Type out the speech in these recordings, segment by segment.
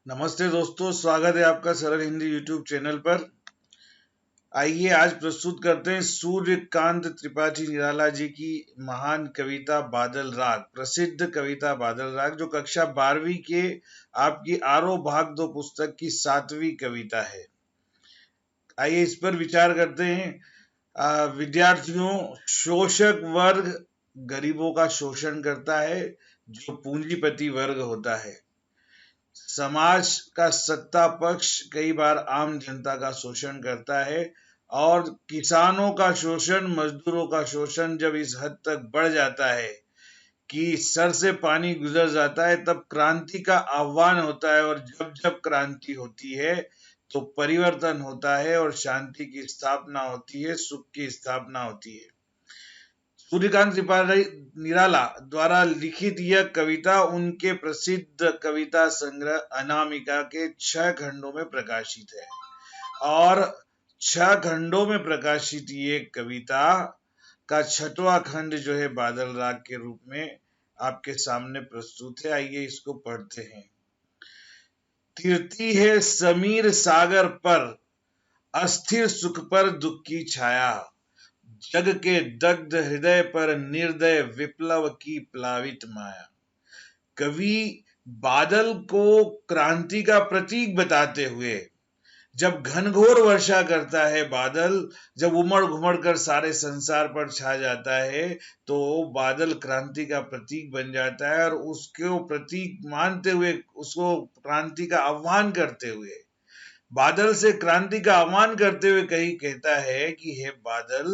नमस्ते दोस्तों, स्वागत है आपका सरल हिंदी यूट्यूब चैनल पर। आइए आज प्रस्तुत करते हैं सूर्यकांत त्रिपाठी निराला जी की महान कविता बादल राग, प्रसिद्ध कविता बादल राग, जो कक्षा 12वीं के आपकी आरोह भाग 2 पुस्तक की 7वीं कविता है। आइए इस पर विचार करते हैं। विद्यार्थियों, शोषक वर्ग गरीबों का शोषण करता है, जो पूंजीपति वर्ग होता है। समाज का सत्ता पक्ष कई बार आम जनता का शोषण करता है और किसानों का शोषण, मजदूरों का शोषण जब इस हद तक बढ़ जाता है कि सर से पानी गुजर जाता है, तब क्रांति का आह्वान होता है। और जब जब क्रांति होती है तो परिवर्तन होता है और शांति की स्थापना होती है, सुख की स्थापना होती है। सूर्यकांत त्रिपाठी निराला द्वारा लिखित यह कविता उनके प्रसिद्ध कविता संग्रह अनामिका के 6 खंडों में प्रकाशित है और 6 खंडों में प्रकाशित ये कविता का 6वां खंड जो है बादल राग के रूप में आपके सामने प्रस्तुत है। आइए इसको पढ़ते हैं। तिरती है समीर सागर पर, अस्थिर सुख पर दुख की छाया, जग के दग्ध हृदय पर निर्दय विप्लव की प्लावित माया। कवि बादल को क्रांति का प्रतीक बताते हुए, जब घनघोर वर्षा करता है बादल, जब उमड़ घुमड़ कर सारे संसार पर छा जाता है, तो बादल क्रांति का प्रतीक बन जाता है। और उसको प्रतीक मानते हुए, उसको क्रांति का आह्वान करते हुए, बादल से क्रांति का आह्वान करते हुए कहीं कहता है कि हे बादल,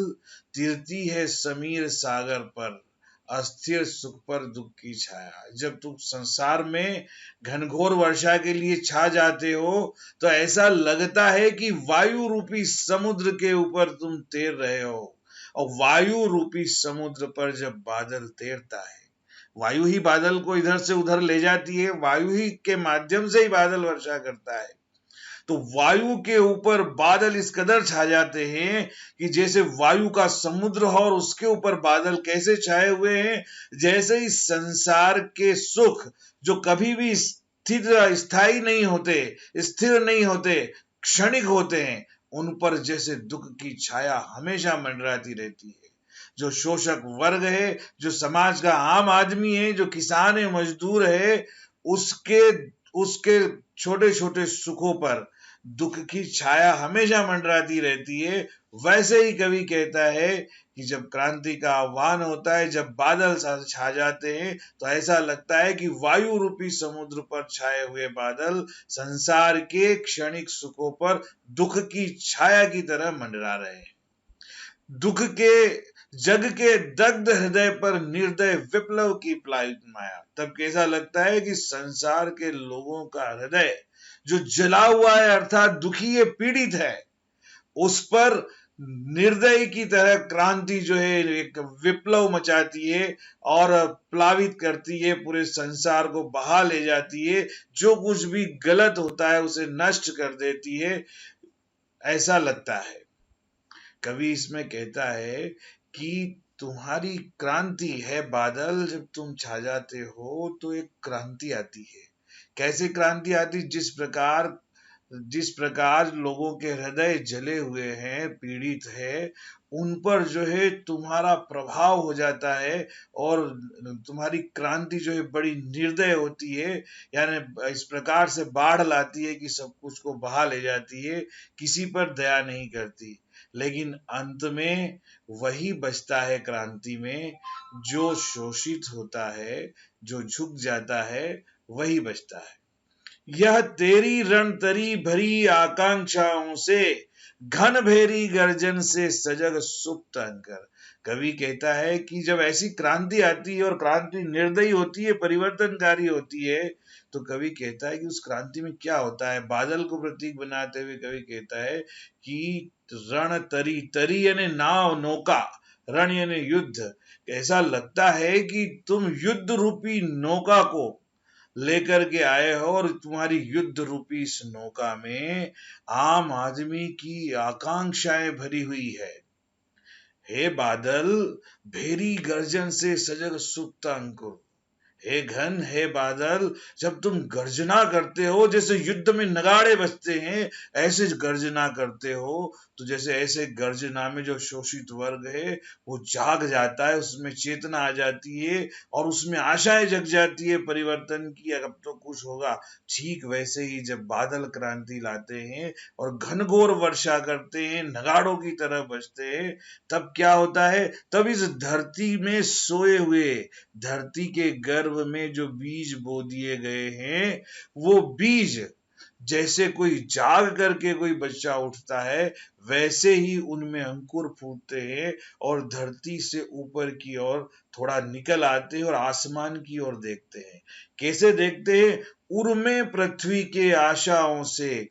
तिरती है समीर सागर पर, अस्थिर सुख पर दुख की छाया। जब तुम संसार में घनघोर वर्षा के लिए छा जाते हो तो ऐसा लगता है कि वायु रूपी समुद्र के ऊपर तुम तैर रहे हो। और वायु रूपी समुद्र पर जब बादल तैरता है, वायु ही बादल को इधर से उधर ले जाती है, वायु ही के माध्यम से ही बादल वर्षा करता है। तो वायु के ऊपर बादल इस कदर छा जाते हैं कि जैसे वायु का समुद्र हो और उसके ऊपर बादल कैसे छाए हुए हैं, जैसे ही संसार के सुख जो कभी भी स्थिर स्थायी नहीं होते, स्थिर नहीं होते, क्षणिक होते हैं, उन पर जैसे दुख की छाया हमेशा मंडराती रहती है। जो शोषक वर्ग है, जो समाज का आम आदमी है, जो किसान है, मजदूर है, उसके उसके छोटे छोटे सुखों पर दुख की छाया हमेशा मंडराती रहती है। वैसे ही कवि कहता है कि जब क्रांति का आह्वान होता है, जब बादल छा जाते हैं, तो ऐसा लगता है कि वायु रूपी समुद्र पर छाए हुए बादल संसार के क्षणिक सुखों पर दुख की छाया की तरह मंडरा रहे हैं। दुख के जग के दग्ध हृदय पर निर्दय विप्लव की प्लावित माया। तब कैसा लगता है कि संसार के लोगों का हृदय जो जला हुआ है, अर्थात दुखी है, पीड़ित है, उस पर निर्दय की तरह क्रांति जो है एक विप्लव मचाती है और प्लावित करती है, पूरे संसार को बहा ले जाती है, जो कुछ भी गलत होता है उसे नष्ट कर देती है, ऐसा लगता है। कवि इसमें कहता है कि तुम्हारी क्रांति है बादल, जब तुम छा जाते हो तो एक क्रांति आती है। कैसे क्रांति आती? जिस प्रकार लोगों के हृदय जले हुए हैं, पीड़ित है, उन पर जो है तुम्हारा प्रभाव हो जाता है और तुम्हारी क्रांति जो है बड़ी निर्दय होती है, यानी इस प्रकार से बाढ़ लाती है कि सब कुछ को बहा ले जाती है, किसी पर दया नहीं करती। लेकिन अंत में वही बचता है क्रांति में, जो शोषित होता है, जो झुक जाता है, वही बचता है। यह तेरी रणतरी भरी आकांक्षाओं से, घन भेरी गर्जन से सजग सुप्त अंकर। कवि कहता है कि जब ऐसी क्रांति आती है और क्रांति निर्दयी होती है, परिवर्तनकारी होती है, तो कवि कहता है कि उस क्रांति में क्या होता है। बादल को प्रतीक बनाते हुए कवि कहता है कि रण तरी, तरी यानी नाव, नौका, रण यानी युद्ध। ऐसा लगता है कि तुम युद्ध रूपी नौका को लेकर के आए हो और तुम्हारी युद्ध रूपी इस नौका में आम आदमी की आकांक्षाएं भरी हुई है। हे बादल, भेरी गर्जन से सजग सुप्त अंकुर। हे घन हे बादल, जब तुम गर्जना करते हो, जैसे युद्ध में नगाड़े बजते हैं ऐसे गर्जना करते हो, तो जैसे ऐसे गर्जना में जो शोषित वर्ग है वो जाग जाता है, उसमें चेतना आ जाती है और उसमें आशाएं जग जाती है परिवर्तन की, अब तो कुछ होगा। ठीक वैसे ही जब बादल क्रांति लाते हैं और घनघोर वर्षा करते हैं, नगाड़ों की तरह बजते हैं, तब क्या होता है, तब इस धरती में सोए हुए, धरती के गर्भ में जो बीज बो दिए गए हैं, वो बीज जैसे कोई जाग करके कोई बच्चा उठता है, वैसे ही उनमें अंकुर फूटते हैं और धरती से ऊपर की ओर थोड़ा निकल आते हैं और आसमान की ओर देखते हैं। कैसे देखते हैं? उर्मे पृथ्वी के आशाओं से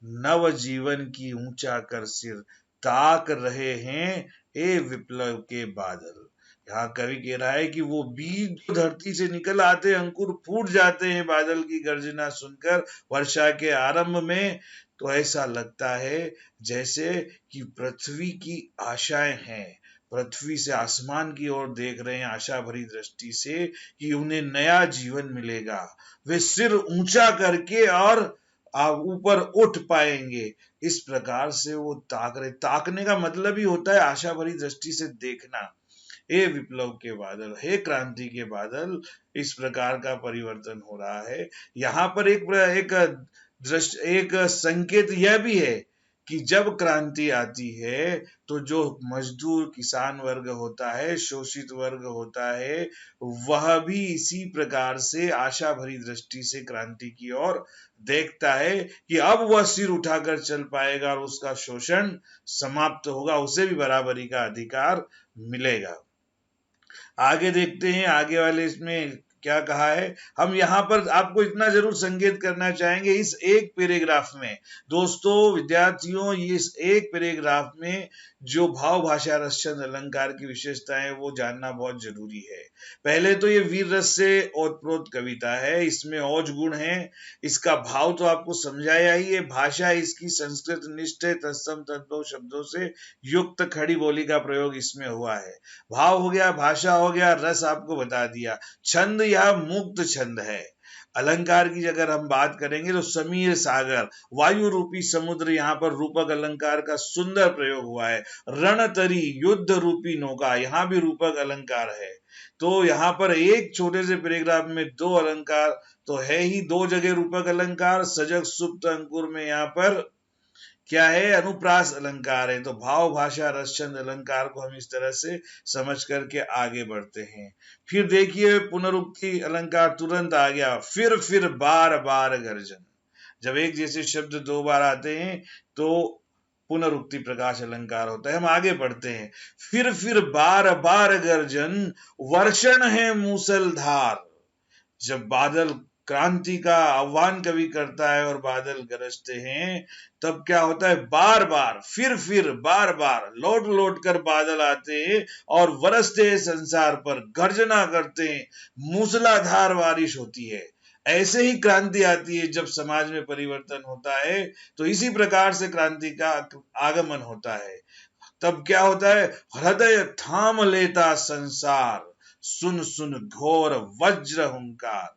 नव जीवन की ऊंचा कर सिर ताक रहे हैं ए विप्लव के बादल। यहाँ कवि कह रहा है कि वो बीज जो धरती से निकल आते, अंकुर फूट जाते हैं बादल की गर्जना सुनकर वर्षा के आरंभ में, तो ऐसा लगता है जैसे कि पृथ्वी की आशाएं हैं, पृथ्वी से आसमान की ओर देख रहे हैं आशा भरी दृष्टि से कि उन्हें नया जीवन मिलेगा, वे सिर ऊंचा करके और ऊपर उठ पाएंगे। इस प्रकार से वो ताक रहे, ताकने का मतलब ही होता है आशा भरी दृष्टि से देखना। हे विप्लव के बादल, हे क्रांति के बादल, इस प्रकार का परिवर्तन हो रहा है। यहाँ पर एक दृष्ट एक संकेत यह भी है कि जब क्रांति आती है तो जो मजदूर किसान वर्ग होता है, शोषित वर्ग होता है, वह भी इसी प्रकार से आशा भरी दृष्टि से क्रांति की ओर देखता है कि अब वह सिर उठाकर चल पाएगा और उसका शोषण समाप्त होगा, उसे भी बराबरी का अधिकार मिलेगा। आगे देखते हैं आगे वाले इसमें क्या कहा है। हम यहाँ पर आपको इतना जरूर संकेत करना चाहेंगे इस एक पैराग्राफ में, दोस्तों विद्यार्थियों, इस एक पैराग्राफ में जो भाव भाषा रस छंद अलंकार की विशेषताएं वो जानना बहुत जरूरी है। पहले तो ये वीर रस से ओतप्रोत कविता है, इसमें औज गुण है, इसका भाव तो आपको समझाया ही है, भाषा इसकी संस्कृत निष्ठ तत्सम तद्भव शब्दों से युक्त खड़ी बोली का प्रयोग इसमें हुआ है। भाव हो गया, भाषा हो गया, रस आपको बता दिया, छंद या मुक्त छंद है। अलंकार की अगर हम बात करेंगे तो समीर सागर, वायु रूपी समुद्र, यहाँ पर रूपक अलंकार का सुंदर प्रयोग हुआ है। रणतरी, युद्ध रूपी नौका, यहाँ भी रूपक अलंकार है। तो यहाँ पर एक छोटे से पैराग्राफ में दो अलंकार तो है ही, दो जगह रूपक अलंकार, सजग सुप्त अंकुर में यहाँ पर क्या है, अनुप्रास अलंकार है। तो भाव भाषा रस छंद अलंकार को हम इस तरह से समझ करके आगे बढ़ते हैं। फिर देखिए पुनरुक्ति अलंकार तुरंत आ गया, फिर बार बार गर्जन। जब एक जैसे शब्द दो बार आते हैं तो पुनरुक्ति प्रकाश अलंकार होता है। हम आगे बढ़ते हैं, फिर बार बार गर्जन, वर्षण है मूसलधार। जब बादल क्रांति का आह्वान कवि करता है और बादल गरजते हैं, तब क्या होता है, बार बार फिर बार बार लौट लौट कर बादल आते हैं और बरसते हैं संसार पर, गर्जना करते हैं, मूसलाधार बारिश होती है। ऐसे ही क्रांति आती है जब समाज में परिवर्तन होता है, तो इसी प्रकार से क्रांति का आगमन होता है। तब क्या होता है, हृदय थाम लेता संसार, सुन सुन घोर वज्र हुंकार।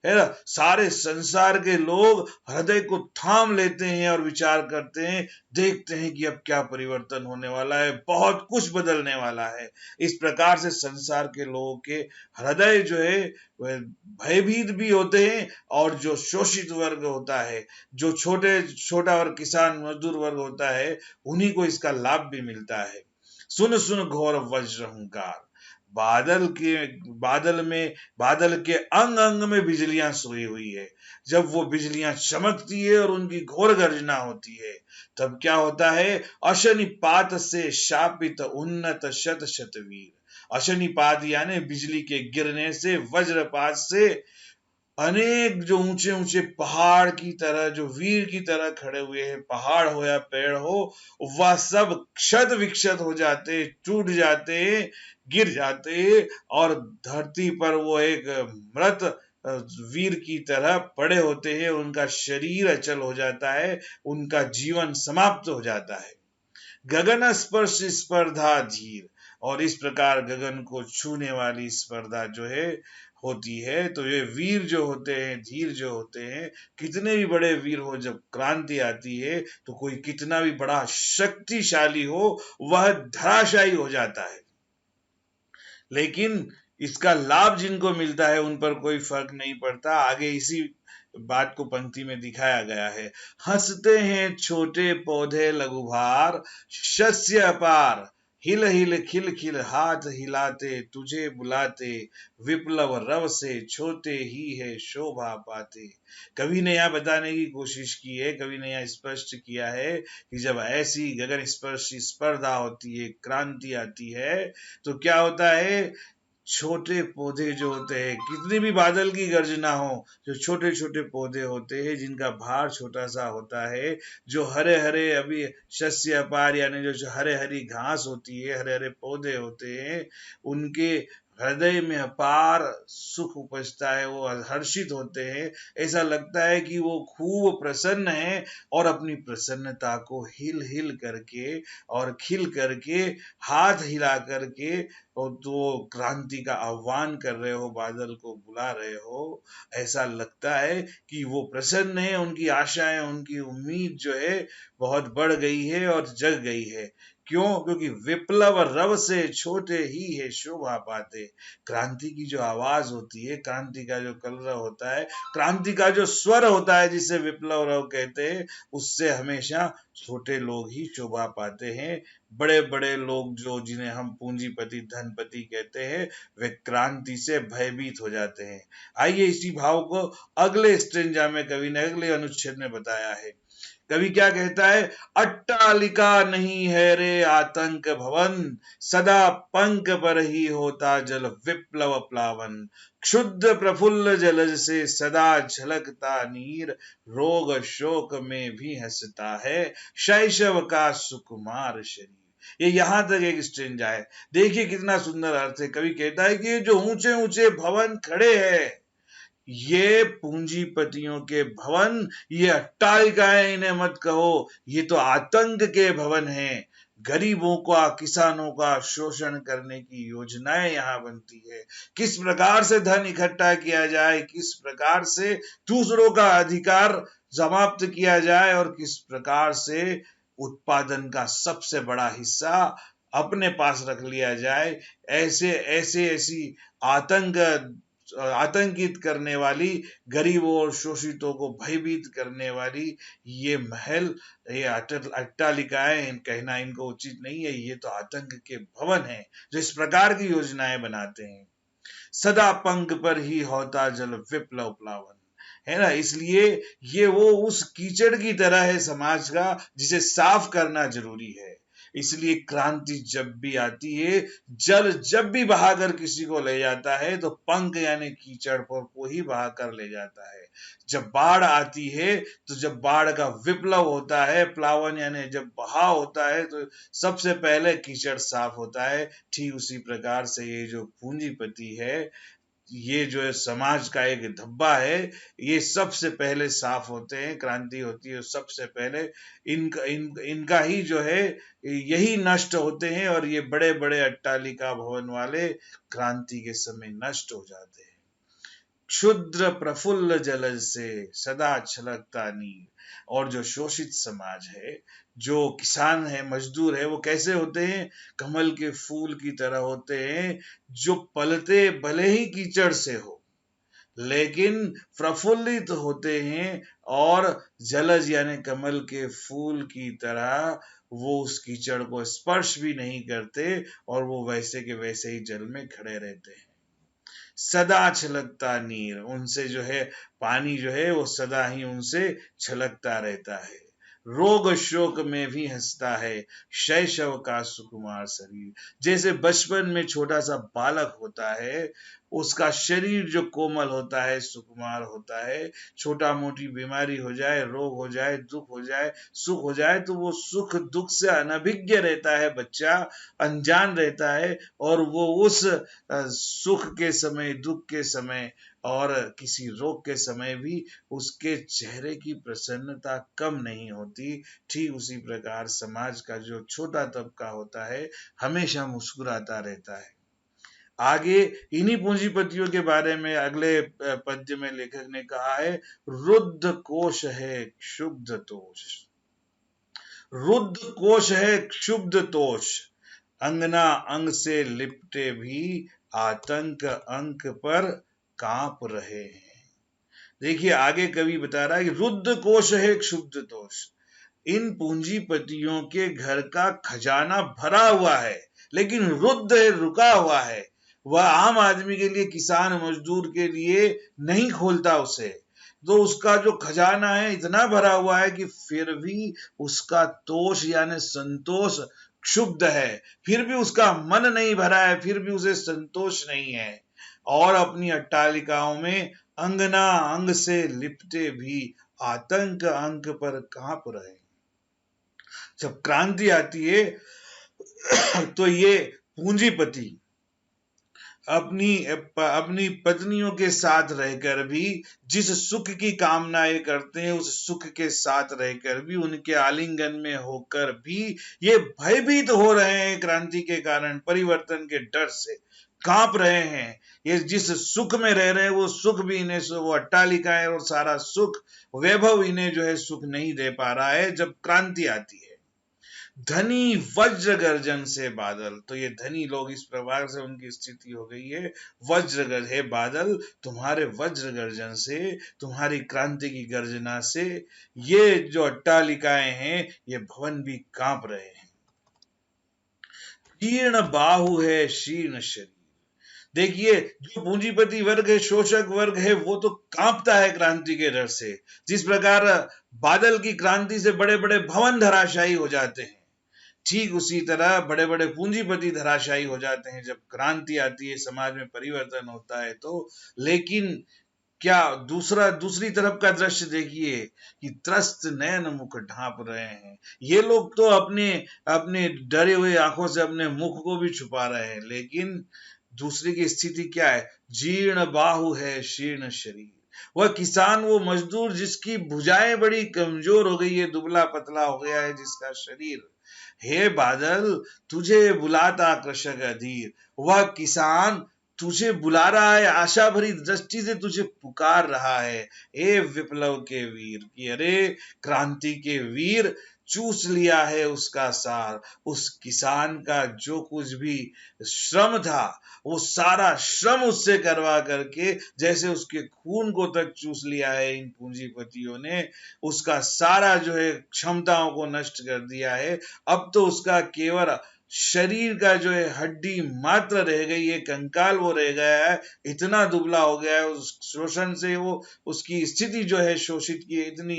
है ना, सारे संसार के लोग हृदय को थाम लेते हैं और विचार करते हैं, देखते हैं कि अब क्या परिवर्तन होने वाला है, बहुत कुछ बदलने वाला है। इस प्रकार से संसार के लोगों के हृदय जो है वह भयभीत भी होते हैं, और जो शोषित वर्ग होता है, जो छोटा वर्ग किसान मजदूर वर्ग होता है, उन्हीं को इसका लाभ भी मिलता है। सुन सुन घोर वज्र हुंकार, बादल के अंग अंग में बिजलियां सोई हुई है। जब वो बिजलियां चमकती है और उनकी घोर गर्जना होती है, तब क्या होता है, अशनिपात से शापित उन्नत शत शतवीर। अशनिपात यानी बिजली के गिरने से, वज्रपात से अनेक जो ऊंचे ऊंचे पहाड़ की तरह, जो वीर की तरह खड़े हुए हैं, पहाड़ हो या पेड़ हो, वह सब क्षत विक्षत हो जाते, टूट जाते, गिर जाते, और धरती पर वो एक मृत वीर की तरह पड़े होते हैं, उनका शरीर अचल हो जाता है, उनका जीवन समाप्त हो जाता है। गगन स्पर्श स्पर्धा धीर, और इस प्रकार गगन को छूने वाली स्पर्धा जो है होती है। तो ये वीर जो होते हैं, धीर जो होते हैं, कितने भी बड़े वीर हो, जब क्रांति आती है तो कोई कितना भी बड़ा शक्तिशाली हो वह धराशायी हो जाता है। लेकिन इसका लाभ जिनको मिलता है उन पर कोई फर्क नहीं पड़ता। आगे इसी बात को पंक्ति में दिखाया गया है। हंसते हैं छोटे पौधे लघुभार, शस्य अपार, हिल हिल खिल खिल हाथ हिलाते तुझे बुलाते, विप्लव रव से छोटे ही है शोभा पाते। कवि ने यह बताने की कोशिश की है, कवि ने यह स्पष्ट किया है कि जब ऐसी गगन स्पर्शी स्पर्धा होती है, क्रांति आती है, तो क्या होता है, छोटे पौधे जो होते हैं, कितनी भी बादल की गर्जना हो, जो छोटे छोटे पौधे होते हैं जिनका भार छोटा सा होता है, जो हरे हरे अभी शस्य अपार यानी जो हरे हरी घास होती है, हरे हरे पौधे होते हैं, उनके हृदय में अपार सुख उपजता है, वो हर्षित होते हैं। ऐसा लगता है कि वो खूब प्रसन्न है और अपनी प्रसन्नता को हिल हिल करके और खिल करके, हाथ हिला करके, और तो क्रांति का आह्वान कर रहे हो, बादल को बुला रहे हो। ऐसा लगता है कि वो प्रसन्न है, उनकी आशाएं, उनकी उम्मीद जो है बहुत बढ़ गई है और जग गई है। क्यों? क्योंकि विप्लव रव से छोटे ही है शोभा पाते। क्रांति की जो आवाज होती है, क्रांति का जो कलरव होता है, क्रांति का जो स्वर होता है जिसे विप्लव रव कहते हैं, उससे हमेशा छोटे लोग ही शोभा पाते हैं। बड़े बड़े लोग जो जिन्हें हम पूंजीपति धनपति कहते हैं, वे क्रांति से भयभीत हो जाते हैं। आइए इसी भाव को अगले स्ट्रेंजा में कवि ने अगले अनुच्छेद में बताया है। कवि क्या कहता है? अट्टालिका नहीं है रे आतंक भवन, सदा पंख पर ही होता जल विप्लव प्लावन, क्षुद्र प्रफुल्ल जलज से सदा झलकता नीर, रोग शोक में भी हंसता है शैशव का सुकुमार शरीर। ये यहां तक एक स्ट्रेंजा है। देखिए कितना सुंदर अर्थ है। कवि कहता है कि जो ऊंचे ऊंचे भवन खड़े हैं, ये पूंजीपतियों के भवन, ये अट्टालिकाएं इन्हें मत कहो, ये तो आतंक के भवन हैं। गरीबों का, किसानों का शोषण करने की योजनाएं यहां बनती है। किस प्रकार से धन इकट्ठा किया जाए, किस प्रकार से दूसरों का अधिकार समाप्त किया जाए और किस प्रकार से उत्पादन का सबसे बड़ा हिस्सा अपने पास रख लिया जाए, ऐसे ऐसे ऐसी आतंक आतंकित करने वाली, गरीबों और शोषितों को भयभीत करने वाली ये महल, ये अट्टालिकाएं कहना इनको उचित नहीं है, ये तो आतंक के भवन हैं जो इस प्रकार की योजनाएं बनाते हैं। सदा पंख पर ही होता जल विप्लव प्लावन, है ना। इसलिए ये वो उस कीचड़ की तरह है समाज का, जिसे साफ करना जरूरी है। इसलिए क्रांति जब भी आती है, जल जब भी बहाकर किसी को ले जाता है, तो पंख यानी कीचड़ को ही बहाकर ले जाता है। जब बाढ़ आती है, तो जब बाढ़ का विप्लव होता है, प्लावन यानी जब बहाव होता है, तो सबसे पहले कीचड़ साफ होता है। ठीक उसी प्रकार से ये जो पूंजीपति है, ये जो है समाज का एक धब्बा है, ये सबसे पहले साफ होते हैं। क्रांति होती है सबसे पहले इनका ही जो है यही नष्ट होते हैं, और ये बड़े बड़े अट्टालिका भवन वाले क्रांति के समय नष्ट हो जाते हैं। क्षुद्र प्रफुल्ल जलज से सदा छलकता नीर। और जो शोषित समाज है, जो किसान है, मजदूर है, वो कैसे होते हैं? कमल के फूल की तरह होते हैं, जो पलते भले ही कीचड़ से हो, लेकिन प्रफुल्लित होते हैं, और जलज यानी कमल के फूल की तरह वो उस कीचड़ को स्पर्श भी नहीं करते, और वो वैसे के वैसे ही जल में खड़े रहते हैं। सदा छलकता नीर, उनसे जो है पानी जो है वो सदा ही उनसे छलकता रहता है। रोग शोक में भी हंसता है शैशव का सुकुमार शरीर। जैसे बचपन में छोटा सा बालक होता है, उसका शरीर जो कोमल होता है, सुकुमार होता है, छोटा मोटी बीमारी हो जाए, रोग हो जाए, दुख हो जाए, सुख हो जाए, तो वो सुख दुख से अनभिज्ञ रहता है बच्चा, अनजान रहता है, और वो उस सुख के समय, दुख के समय और किसी रोग के समय भी उसके चेहरे की प्रसन्नता कम नहीं होती। ठीक उसी प्रकार समाज का जो छोटा तबका होता है, हमेशा मुस्कुराता रहता है। आगे इन्हीं पूंजीपतियों के बारे में अगले पद्य में लेखक ने कहा है, रुद्ध कोश है क्षुब्ध तोष, रुद्ध कोश है क्षुब्ध तोष, अंगना अंग से लिपटे भी आतंक अंक पर कांप रहे हैं। देखिए आगे कवि बता रहा है कि रुद्ध कोश है क्षुब्ध तोष, इन पूंजीपतियों के घर का खजाना भरा हुआ है लेकिन रुद्ध है, रुका हुआ है। वह आम आदमी के लिए, किसान मजदूर के लिए नहीं खोलता उसे, तो उसका जो खजाना है इतना भरा हुआ है कि फिर भी उसका तोष यानी संतोष क्षुब्ध है, फिर भी उसका मन नहीं भरा है, फिर भी उसे संतोष नहीं है, और अपनी अट्टालिकाओं में अंगना अंग से लिपटे भी आतंक अंक पर कांप रहे। जब क्रांति आती है तो ये पूंजीपति अपनी पत्नियों के साथ रहकर भी जिस सुख की कामना ये करते हैं, उस सुख के साथ रहकर भी, उनके आलिंगन में होकर भी ये भयभीत हो रहे हैं, क्रांति के कारण, परिवर्तन के डर से कांप रहे हैं। ये जिस सुख में रह रहे हैं वो सुख भी इन्हें, वो अट्टालिकाएं और सारा सुख वैभव इन्हें जो है सुख नहीं दे पा रहा है। जब क्रांति आती है, धनी वज्र गर्जन से बादल, तो ये धनी लोग इस प्रकार से उनकी स्थिति हो गई है, वज्र गर्ज है बादल, तुम्हारे वज्र गर्जन से, तुम्हारी क्रांति की गर्जना से ये जो अट्टालिकाएं हैं, ये भवन भी कांप रहे हैं। शीर्ण बाहु है शीर्ण शरीर, देखिए जो पूंजीपति वर्ग है, शोषक वर्ग है, वो तो कांपता है क्रांति के डर से। जिस प्रकार बादल की क्रांति से बड़े बड़े भवन धराशायी हो जाते हैं, ठीक उसी तरह बड़े बड़े पूंजीपति धराशायी हो जाते हैं जब क्रांति आती है, समाज में परिवर्तन होता है तो। लेकिन क्या दूसरी तरफ का दृश्य देखिए कि त्रस्त नयन मुख ढांप रहे हैं। ये लोग तो अपने अपने डरे हुए आंखों से अपने मुख को भी छुपा रहे हैं, लेकिन दूसरी की स्थिति क्या है, जीर्ण बाहु है शीर्ण शरीर। वह किसान, वो मजदूर जिसकी भुजाएं बड़ी कमजोर हो गई है, दुबला पतला हो गया है जिसका शरीर, हे बादल तुझे बुलाता कृषक अधीर, वह किसान तुझे बुला रहा है, आशा भरी दृष्टि से तुझे पुकार रहा है, ए विप्लव के वीर, कि अरे क्रांति के वीर, चूस लिया है उसका सार। उस किसान का जो कुछ भी श्रम था, वो सारा श्रम उससे करवा करके, जैसे उसके खून को तक चूस लिया है इन पूंजीपतियों ने, उसका सारा जो है क्षमताओं को नष्ट कर दिया है। अब तो उसका केवल शरीर का जो है हड्डी मात्र रह गई है, कंकाल वो रह गया है, इतना दुबला हो गया है उस शोषण से, वो उसकी स्थिति जो है शोषित की इतनी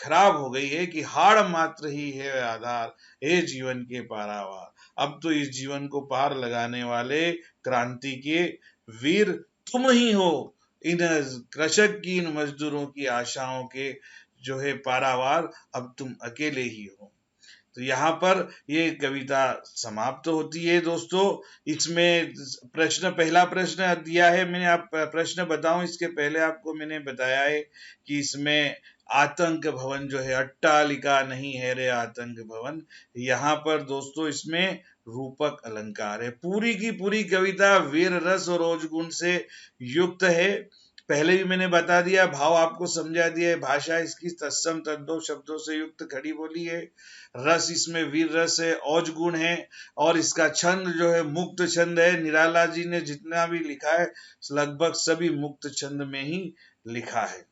खराब हो गई है कि हाड़ मात्र ही है आधार, हे जीवन के पारावार। अब तो इस जीवन को पार लगाने वाले क्रांति के वीर तुम ही हो, इन कृषक की, इन मजदूरों की आशाओं के जो है पारावार अब तुम अकेले ही हो। तो यहाँ पर ये कविता समाप्त होती है दोस्तों। इसमें पहला प्रश्न दिया है मैंने, आप प्रश्न बताऊं इसके पहले आपको मैंने बताया है कि इसमें आतंक भवन जो है, अट्टालिका नहीं है रे आतंक भवन। यहाँ पर दोस्तों इसमें रूपक अलंकार है, पूरी की पूरी कविता वीर रस और ओजगुण से युक्त है। पहले भी मैंने बता दिया, भाव आपको समझा दिया है, भाषा इसकी तत्सम तद्दो शब्दों से युक्त खड़ी बोली है, रस इसमें वीर रस है, औज गुण है, और इसका छंद जो है मुक्त छंद है। निराला जी ने जितना भी लिखा है लगभग सभी मुक्त छंद में ही लिखा है।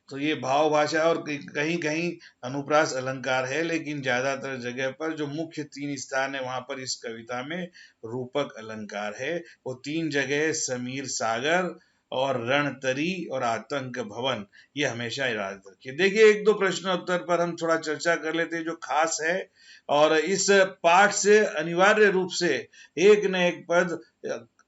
तो ये भाव भाषा और कहीं कहीं अनुप्रास अलंकार है, लेकिन ज्यादातर जगह पर जो मुख्य 3 स्थान है वहां पर इस कविता में रूपक अलंकार है। वो 3 जगह समीर सागर और रणतरी और आतंक भवन, ये हमेशा याद रखिए। देखिए 1-2 प्रश्न उत्तर पर हम थोड़ा चर्चा कर लेते हैं जो खास है, और इस पाठ से अनिवार्य रूप से एक न एक पद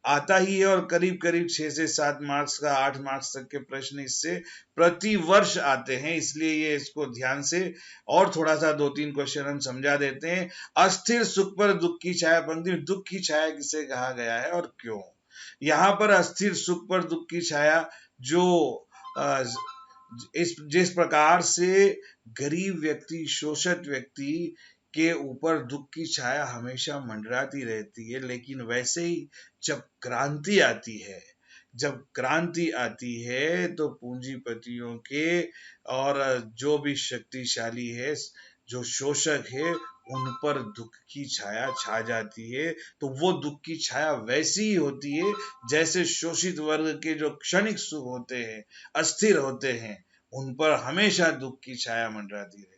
आता ही है, और करीब करीब 6 से 7 मार्क्स का, 8 मार्क्स तक के प्रश्न इससे प्रति वर्ष आते हैं, इसलिए ये इसको ध्यान से और थोड़ा सा 2-3 क्वेश्चन हम समझा देते हैं। अस्थिर सुख पर दुख की छाया, पंक्ति में दुख की छाया किसे कहा गया है और क्यों? यहाँ पर अस्थिर सुख पर दुख की छाया, जो जिस प्रकार से गरीब व्यक्ति, शोषित व्यक्ति के ऊपर दुख की छाया हमेशा मंडराती रहती है, लेकिन वैसे ही जब क्रांति आती है तो पूंजीपतियों के और जो भी शक्तिशाली है, जो शोषक है, उन पर दुख की छाया छा जाती है। तो वो दुख की छाया वैसी ही होती है जैसे शोषित वर्ग के जो क्षणिक सुख होते हैं, अस्थिर होते हैं, उन पर हमेशा दुख की छाया मंडराती रहती है।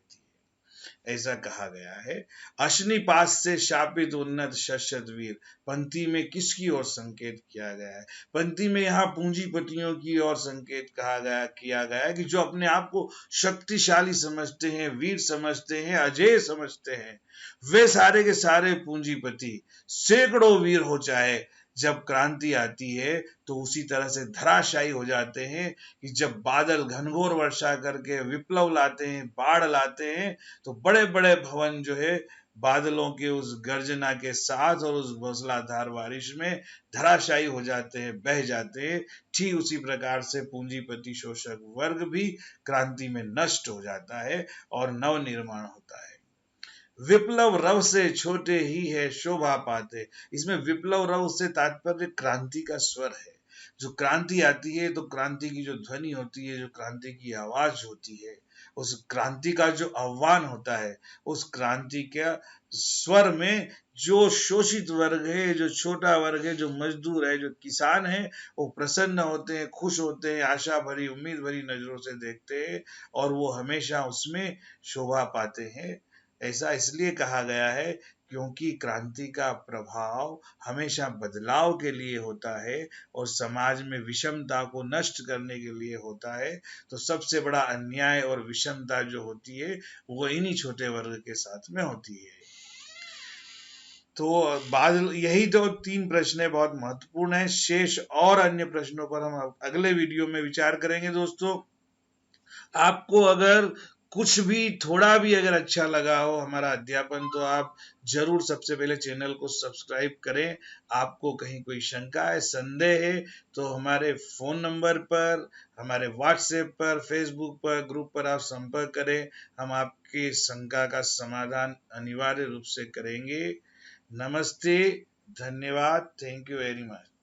ऐसा कहा गया है। अश्निपात से शापित उन्नत शश्वत वीर, पंक्ति में किसकी ओर संकेत किया गया है? पंक्ति में यहाँ पूंजीपतियों की ओर संकेत किया गया है कि जो अपने आप को शक्तिशाली समझते हैं, वीर समझते हैं, अजय समझते हैं, वे सारे के सारे पूंजीपति, सैकड़ों वीर हो चाहे, जब क्रांति आती है तो उसी तरह से धराशायी हो जाते हैं कि जब बादल घनघोर वर्षा करके विप्लव लाते हैं, बाढ़ लाते हैं, तो बड़े बड़े भवन जो है बादलों के उस गर्जना के साथ और उस मूसलाधार बारिश में धराशायी हो जाते हैं, बह जाते हैं। ठीक उसी प्रकार से पूंजीपति शोषक वर्ग भी क्रांति में नष्ट हो जाता है और नव निर्माण होता है। विप्लव रव से छोटे ही है शोभा पाते। इसमें विप्लव रव से तात्पर्य क्रांति का स्वर है। जो क्रांति आती है तो क्रांति की जो ध्वनि होती है, जो क्रांति की आवाज होती है, उस क्रांति का जो आह्वान होता है, उस क्रांति के स्वर में जो शोषित वर्ग है, जो छोटा वर्ग है, जो मजदूर है, जो किसान है, वो प्रसन्न होते हैं, खुश होते हैं, आशा भरी उम्मीद भरी नजरों से देखते हैं और वो हमेशा उसमें शोभा पाते हैं। ऐसा इसलिए कहा गया है क्योंकि क्रांति का प्रभाव हमेशा बदलाव के लिए होता है और समाज में विषमता को नष्ट करने के लिए होता है। तो सबसे बड़ा अन्याय और विषमता जो होती है वो इन्हीं छोटे वर्ग के साथ में होती है। तो बाद यही तो 3 प्रश्न बहुत महत्वपूर्ण है। शेष और अन्य प्रश्नों पर हम अगले वीडियो में विचार करेंगे। दोस्तों, आपको अगर कुछ भी थोड़ा भी अगर अच्छा लगा हो हमारा अध्यापन, तो आप जरूर सबसे पहले चैनल को सब्सक्राइब करें। आपको कहीं कोई शंका है, संदेह है, तो हमारे फोन नंबर पर, हमारे व्हाट्सएप पर, फेसबुक पर, ग्रुप पर आप संपर्क करें। हम आपकी शंका का समाधान अनिवार्य रूप से करेंगे। नमस्ते, धन्यवाद, थैंक यू वेरी मच।